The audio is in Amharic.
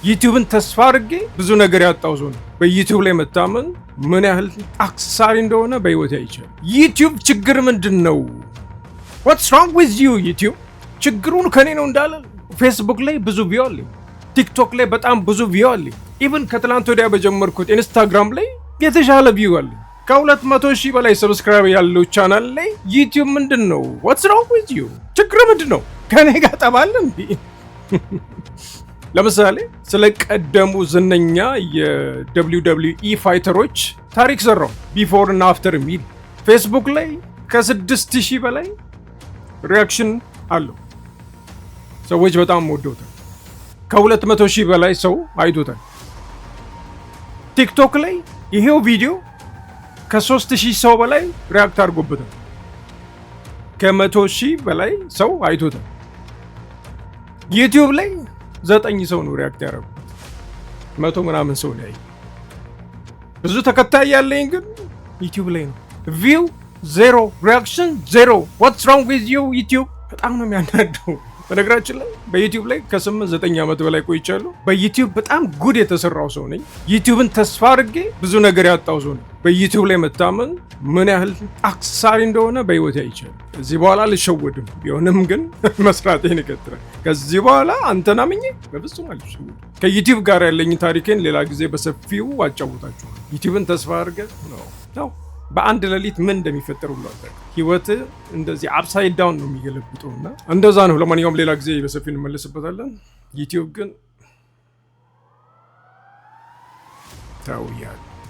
ዩቲዩብን ተስፋ አድርጌ ብዙ ነገር ያጣው ሰው ነው። በዩቲዩብ ላይ መታመን ምን ያህል አክሳሪ እንደሆነ በህይወት አይቻል። ዩቲዩብ ችግር ምንድን ነው? ዋትስ ሮንግ ዊዝ ዩ ዩቲዩብ? ችግሩን ከኔ ነው እንዳለ ፌስቡክ ላይ ብዙ ቪው አለኝ፣ ቲክቶክ ላይ በጣም ብዙ ቪው አለኝ። ኢቭን ከትላንት ወዲያ በጀመርኩት ኢንስታግራም ላይ የተሻለ ቪው አለኝ። ከ200,000 በላይ ሰብስክራይብ ያለው ቻናል ላይ ዩቲዩብ ምንድን ነው? ዋትስ ሮንግ ዊዝ ዩ? ችግር ምንድን ነው? ከኔ ጋር ጠባለ እንዴ? ለምሳሌ ስለ ቀደሙ ዝነኛ የWWE ፋይተሮች ታሪክ ሰራው፣ ቢፎር እና አፍተር የሚል ፌስቡክ ላይ ከ6,000 በላይ ሪያክሽን አለው። ሰዎች በጣም ወደውታል። ከ200,000 በላይ ሰው አይቶታል። ቲክቶክ ላይ ይሄው ቪዲዮ ከ3,000 ሰው በላይ ሪያክት አድርጎበታል። ከ100,000 በላይ ሰው አይቶታል። ዩቲዩብ ላይ 9 ሰው ነው ሪያክት ያደረጉት። 100 ምናምን ሰው ላይ ብዙ ተከታይ ያለኝ ግን ዩቲዩብ ላይ ነው። ቪው 0፣ ሪያክሽን 0። ዋትስ ሮንግ ዊዝ ዩ ዩቲዩብ? በጣም ነው የሚያናደው። በነገራችን ላይ በዩቲዩብ ላይ ከ8-9 ዓመት በላይ ቆይቻለሁ። በዩቲዩብ በጣም ጉድ የተሰራው ሰው ነኝ። ዩቲዩብን ተስፋ አድርጌ ብዙ ነገር ያጣው ሰው ነኝ። በዩቲዩብ ላይ መታመን ምን ያህል አክሳሪ እንደሆነ በህይወት አይቻል። ከዚህ በኋላ አልሸወድም። ቢሆንም ግን መስራቴን ይቀጥላል። ከዚህ በኋላ አንተን አምኜ በፍጹም አልሸወድም። ከዩቲዩብ ጋር ያለኝ ታሪኬን ሌላ ጊዜ በሰፊው አጫውታችኋል። ዩቲዩብን ተስፋ አድርገ ነው በአንድ ሌሊት ምን እንደሚፈጠር ሁሉ አታውቅም። ህይወት እንደዚህ አፕሳይድ ዳውን ነው የሚገለብጠው እና እንደዛ ነው። ለማንኛውም ሌላ ጊዜ በሰፊው እንመለስበታለን። ዩቲዩብ ግን ታውያል